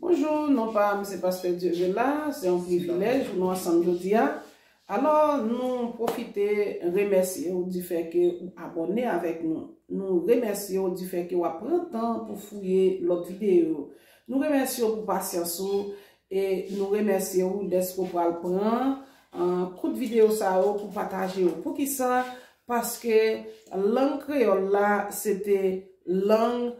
Bonjour, non pas M. Pasteur Dieu là, c'est un privilège, nous ensemble aujourd'hui. Alors, nous profitons, remercier du fait que vous abonnez avec nous. Nous remercions du fait que vous prenez le temps pour fouiller l'autre vidéo. Nous remercions pour patience et nous remercions d'être pour prendre un coup de vidéo ça pour partager. Pour qui ça? Parce que langue créole là, c'était langue,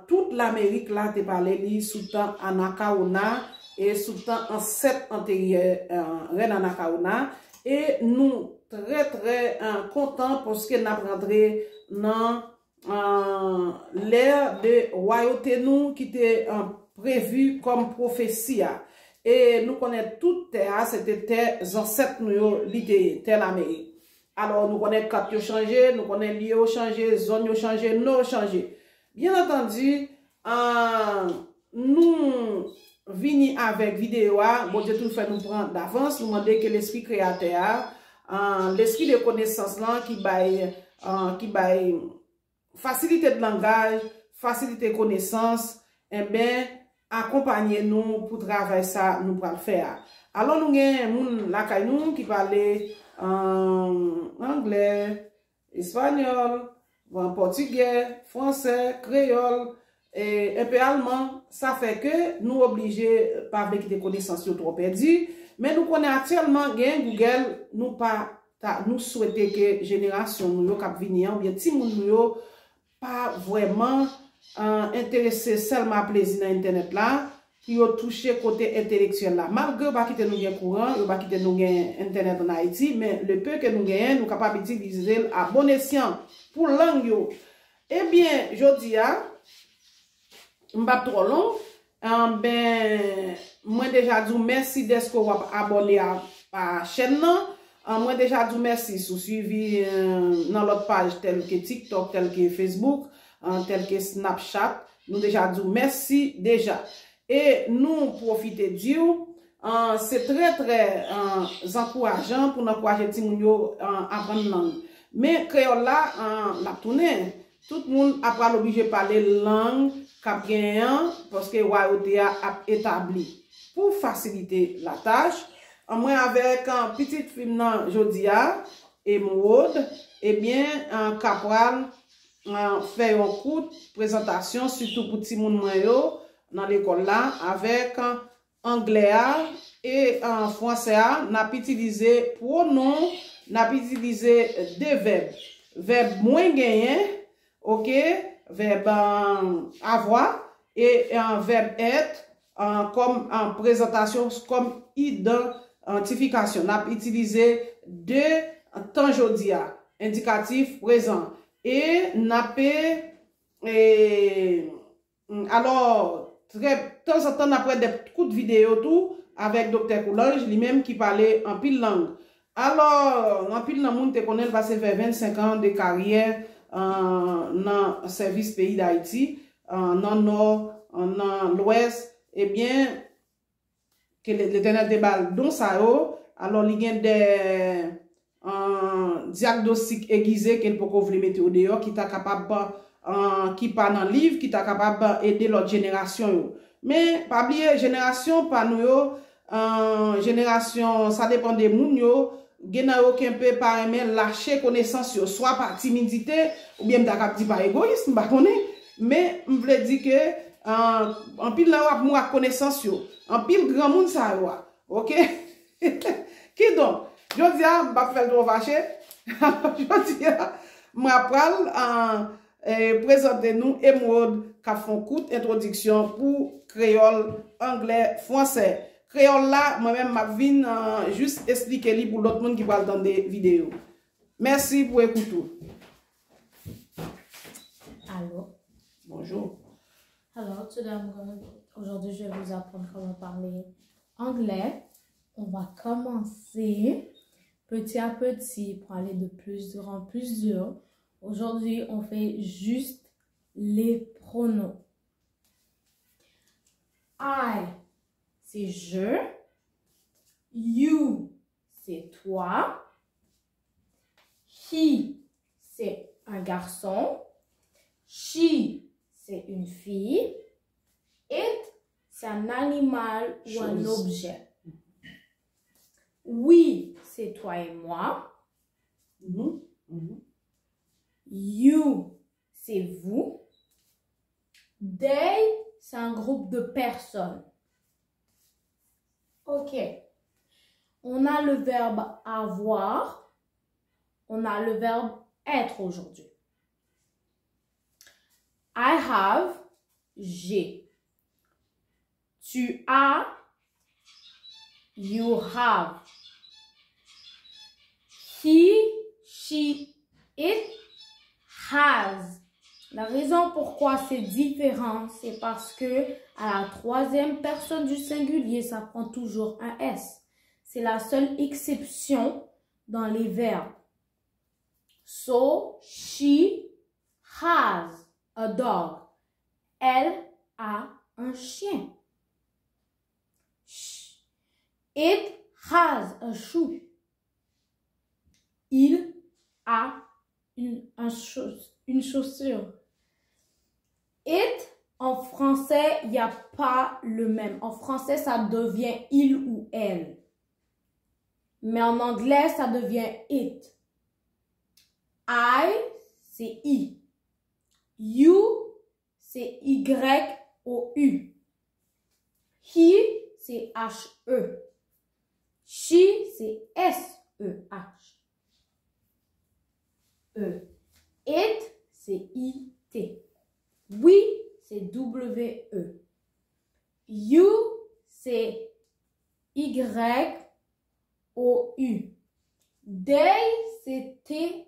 toute l'Amérique là, te parlé sous temps Anakauna et sous temps ancêtre antérieur, reine Anakauna. Et nous, très contents parce que nous rentré dans l'ère de royauté nous qui était prévu comme prophétie. Et nous connaissons toute terre, c'était terre ancêtres nous, l'idée, terre l'Amérique. Alors, nous connaissons cap changé, nous connaissons lieu changé, zone changé, nous changé. Bien entendu, nous venons avec vidéo, bon Dieu tout fait nous prendre d'avance, nous demander que l'esprit créateur, l'esprit de connaissance là, qui baille facilité de langage, facilité de connaissance, eh bien, accompagnez-nous pour travailler ça, nous pour le faire. Alors, nous avons la nous qui parle anglais, espagnol, portugais, français, créole et un peu allemand. Ça fait que nous obligés pas avec des connaissances trop perdues, mais nous connaissons actuellement Google, nous pas nous souhaitons que génération nous cap venir ou bien ti moun nous pas vraiment intéressé seulement à plaisir dans internet là qui ont touché côté intellectuel là. Malgré pas quitter nous gain courant, pas quitter nous gain internet en Haïti, mais le peu que nous gagnons, nous capable d'utiliser à bon escient pour langue yo. Eh bien, je dis m'pas trop long. Ben moi déjà dit merci d'être abonné à la chaîne là. Moi déjà dit merci sur suivi dans l'autre page telle que TikTok, telle que Facebook, telle que Snapchat. Nous déjà dit merci déjà. Et nous profiter de Dieu, c'est très encourageant pour nous encourager les gens à apprendre la langue. Mais créole là, la tournée, tout le monde a pas obligé de parler langue cap gagnant parce que royauté a établi pour faciliter la tâche. Moi avec un petit film nan Jodia et Moud, eh bien un capral fait une courte présentation surtout pour ti moun yo dans l'école là avec anglais et en français n'a utilisé pronom, n'a utilisé deux verbes. Verbe moins gagné, OK, verbe avoir et un verbe être comme en présentation comme identification. N'a utilisé deux temps jodia, indicatif présent et n'a alors de temps en temps, après des coups de vidéo tout, avec Dr. Coulange, lui-même qui parlait en pile langue. Alors, en pile dans le monde, te connaît, passé vers 25 ans de carrière dans le service pays d'Haïti, dans le nord, dans l'ouest, eh bien, que l'éternel déballe dans ça, alors il y a des diagnostics aiguisés qu'il peut vous mettre au dehors, qui est capable qui pas dans le livre, qui est capable d'aider l'autre génération. Mais, pas oublier, génération, pas nous, génération, ça dépend des moun yo, gen qui un peu par aimer lâcher connaissance yo, soit par timidité, ou bien m'ta dit par égoïsme, pas connaît, mais m'vle dire que, en pile là, ou moi connaissance yo, en pile grand moun ça yo, ok? Qui donc? Je dis, m'pa faire trop vaché, je dis, m'pa pral, présenter nous Emeraude qui font courte introduction pour créole, anglais, français. Créole là, moi-même, ma vie juste expliquer pour l'autre monde qui va dans des vidéos. Merci pour écouter. Allô. Bonjour. Alors, aujourd'hui, je vais vous apprendre comment parler anglais. On va commencer petit à petit pour aller de plus en plus dur. Aujourd'hui, on fait juste les pronoms. I, c'est je. You, c'est toi. He, c'est un garçon. She, c'est une fille. It, c'est un animal ou un Chose. objet. We, c'est toi et moi. You, c'est vous. They, c'est un groupe de personnes. Ok. On a le verbe avoir. On a le verbe être aujourd'hui. I have, j'ai. Tu as, you have. He, she, it has. La raison pourquoi c'est différent, c'est parce que à la troisième personne du singulier, ça prend toujours un S. C'est la seule exception dans les verbes. So, she has a dog. Elle a un chien. It has a shoe. Il a une chaussure. It, en français, il n'y a pas le même. En français, ça devient il ou elle. Mais en anglais, ça devient it. I, c'est I. You, c'est Y-O-U. He, c'est H-E. She, c'est S-E-H. It, c'est I-T. We, c'est W-E. You, c'est Y-O-U. They, c'est T-H-E-Y.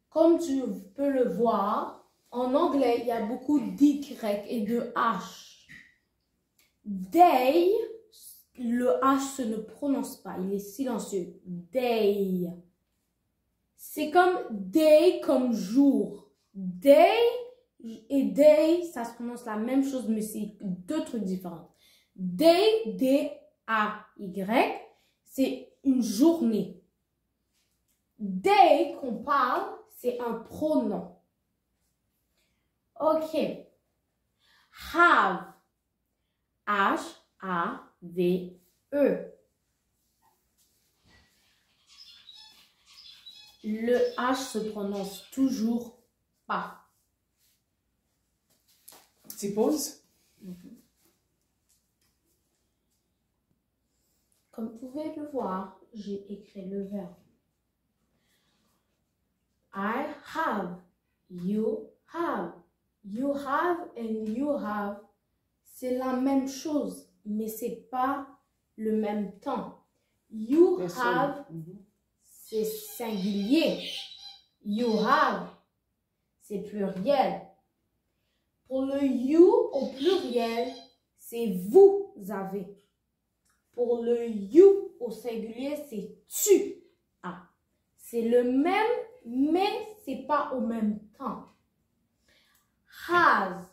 Comme tu peux le voir, en anglais, il y a beaucoup d'Y et de H. They, le H se ne prononce pas, il est silencieux. They. C'est comme day comme jour. Day et day, ça se prononce la même chose, mais c'est deux trucs différents. Day, D-A-Y, c'est une journée. Day qu'on parle, c'est un pronom. Ok. Have. H-A-V-E. Le H se prononce toujours pas. Petite pause. Comme vous pouvez le voir, j'ai écrit le verbe. I have, you have. You have and you have, c'est la même chose, mais c'est pas le même temps. You have, c'est singulier. You have, c'est pluriel. Pour le you au pluriel, c'est vous avez. Pour le you au singulier, c'est tu as. C'est le même, mais c'est pas au même temps. Has,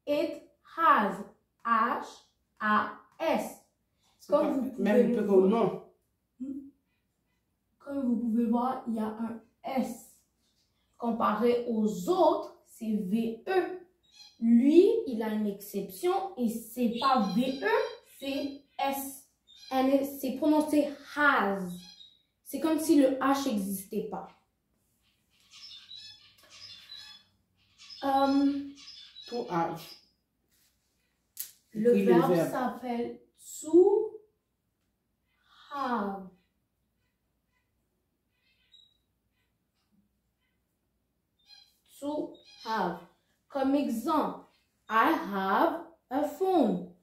it has, H-A-S. Comme vous pouvez le voir, comme vous pouvez voir, il y a un S. Comparé aux autres, c'est V-E. Lui, il a une exception et c'est pas V-E, c'est S. C'est prononcé has. C'est comme si le H n'existait pas. To have. Le verbe s'appelle to have. To have. Comme exemple, I have a phone.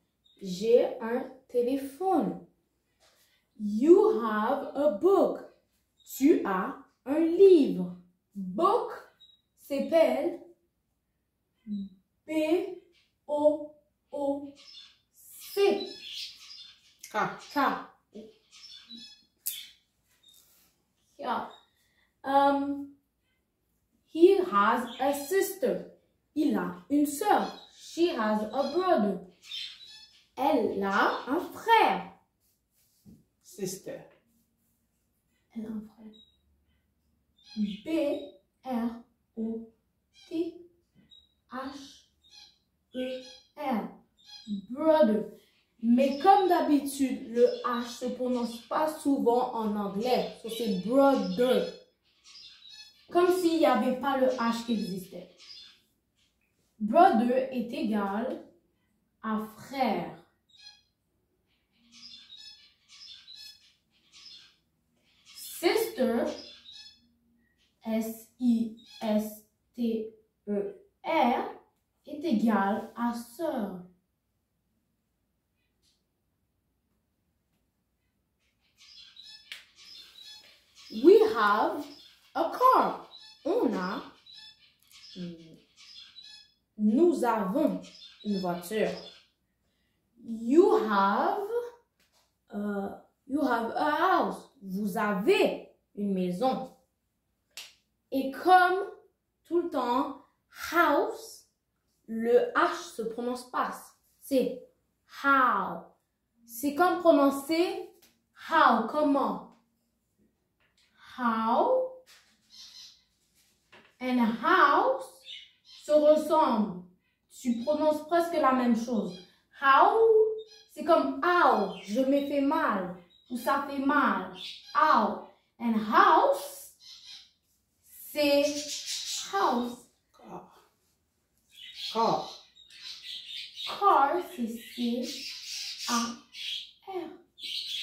J'ai un téléphone. You have a book. Tu as un livre. Book s'appelle B-O-O-C. K. Yeah. He has a sister. Il a une sœur. She has a brother. Elle a un frère. Sister. Elle a un frère. B-R-O-T-H-E-R. E-R. Brother. Mais comme d'habitude, le H se prononce pas souvent en anglais. So c'est brother. Comme s'il n'y avait pas le H qui existait. Brother est égal à frère. Sister, S-I-S-T-E-R, est égal à sœur. We have a car. Nous avons une voiture. You have a house. Vous avez une maison. Et comme tout le temps, house, le H se prononce pas. C'est how. C'est comme prononcer how, comment. How and house se ressemblent. Tu prononces presque la même chose. How, c'est comme ow, je me fais mal, ou ça fait mal. Ow. And house, c'est house. Car. Car, c'est C-A-R.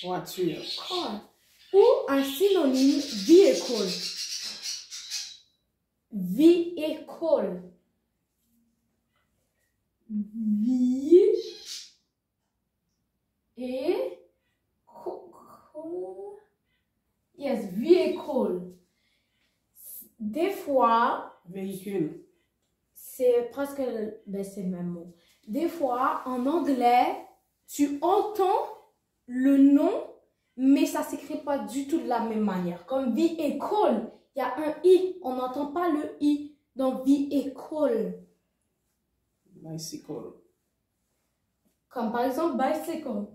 Voiture. Car. Ou un synonyme vehicle. Vehicle. Yes, vehicle. Des fois, Véhicule. c'est presque c'est le même mot. Des fois, en anglais, tu entends le nom, mais ça ne s'écrit pas du tout de la même manière. Comme vehicle, il y a un I, on n'entend pas le I. Donc, vehicle. Bicycle. Comme par exemple, bicycle.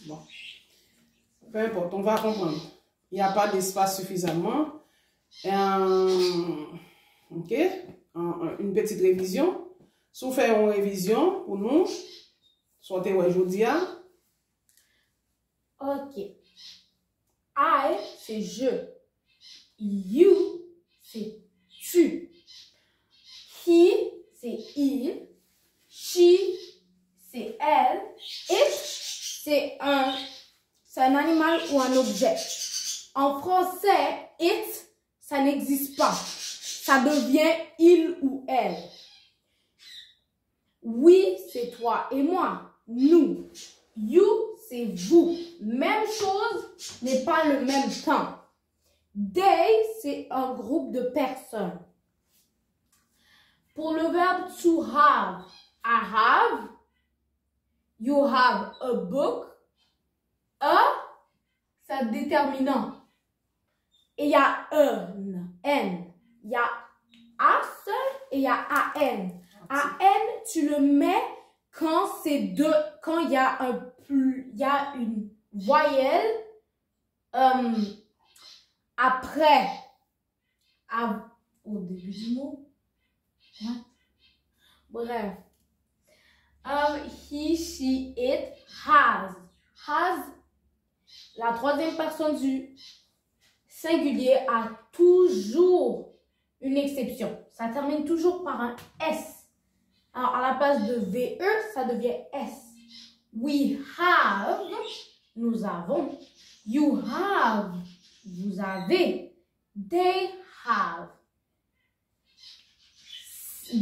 Bon. Peu importe, on va comprendre. Il n'y a pas d'espace suffisamment. OK? Une petite révision. Si vous faites une révision pour nous, soit aujourd'hui. OK. I, c'est je. You, c'est tu. He, c'est il. She, c'est elle. It, c'est un animal ou un objet. En français, it, ça n'existe pas. Ça devient il ou elle. We, c'est toi et moi. Nous. You, c'est vous. Même chose, mais pas le même temps. They, c'est un groupe de personnes. Pour le verbe to have, I have. You have a book. A, c'est déterminant. Et il y a N. Il y a A seul et il y a AN. AN, tu le mets quand c'est deux, quand il y a une voyelle après, au début du mot. What? Bref. He, she, it, has. Has, la troisième personne du singulier a toujours une exception. Ça termine toujours par un S. Alors, à la place de VE, ça devient S. We have, nous avons. You have, vous avez. They have.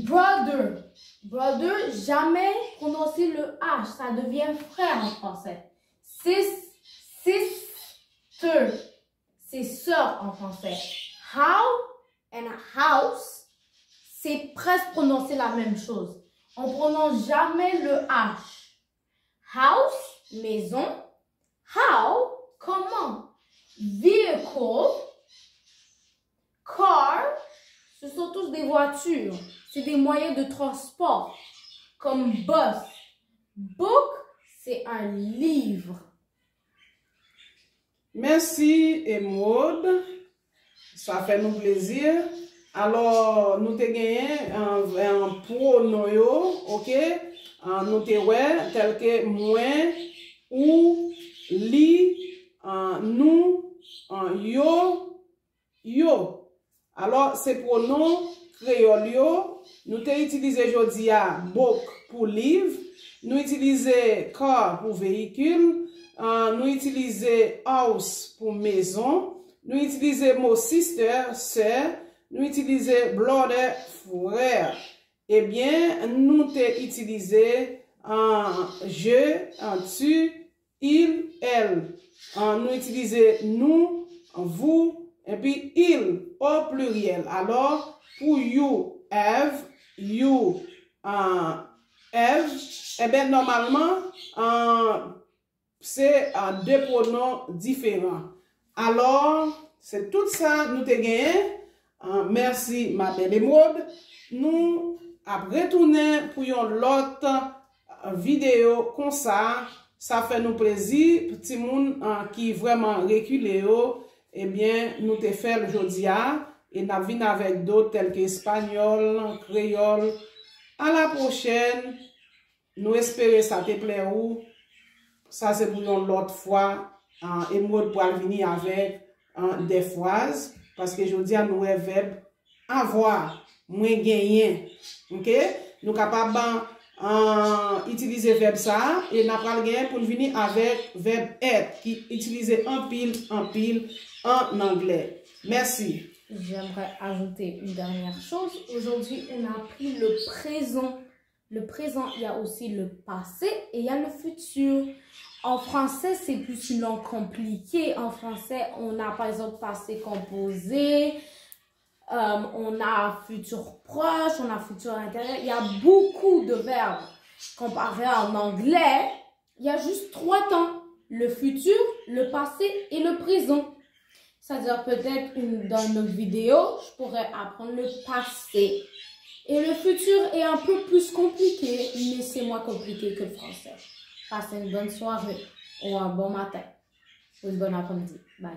Brother. Brother, jamais prononcer le H. Ça devient frère en français. Sister. C'est sœur en français. How and house, c'est presque prononcer la même chose. On prononce jamais le H. House, maison. How, comment. Vehicle, car, ce sont tous des voitures. C'est des moyens de transport. Comme bus. Book, c'est un livre. Merci, Maud. Ça fait nous plaisir. Alors, nous te gagné un pronom, ok? Nous te ouais, tel que moi, ou, li, nous, yo. Alors, ces pronoms créoles, nous te utilisé aujourd'hui à book pour livre, nous utilisé car pour véhicule, nous utilisons house pour maison, nous utilisons mot sister, sœur, nous utilisons brother, frère. Eh bien, nous te utilisé je, tu, il, elle. Nous utilisons nous, vous, et puis il au pluriel. Alors, pour you, have, you, have, eh bien, normalement, c'est deux pronoms différents. Alors, c'est tout ça, nous te gagné. Merci, ma belle Maud. Nous après retourner pour une autre vidéo comme ça. Ça fait nous plaisir. Petit monde qui vraiment reculé, eh bien, nous te fait aujourd'hui. Et nous venons avec d'autres tels que espagnol, créole. À la prochaine. Nous espérons ça te plaît ou. Ça, c'est pour l'autre fois. Et moi, pour venir avec des phrases. Parce que je dis à nous, verbe avoir, moins gagner. Ok? Nous sommes capables d'utiliser le verbe ça. Et nous allons gagner pour venir avec le verbe être, qui utilise en pile en anglais. Merci. J'aimerais ajouter une dernière chose. Aujourd'hui, on a pris le présent. Le présent, il y a aussi le passé et il y a le futur. En français, c'est plus une langue compliquée. En français, on a par exemple passé composé, on a futur proche, on a futur intérieur. Il y a beaucoup de verbes. Comparé en anglais, il y a juste 3 temps. Le futur, le passé et le présent. C'est-à-dire peut-être dans notre vidéo, je pourrais apprendre le passé. Et le futur est un peu plus compliqué, mais c'est moins compliqué que le français. Passez une bonne soirée ou un bon matin ou une bonne après-midi. Bye.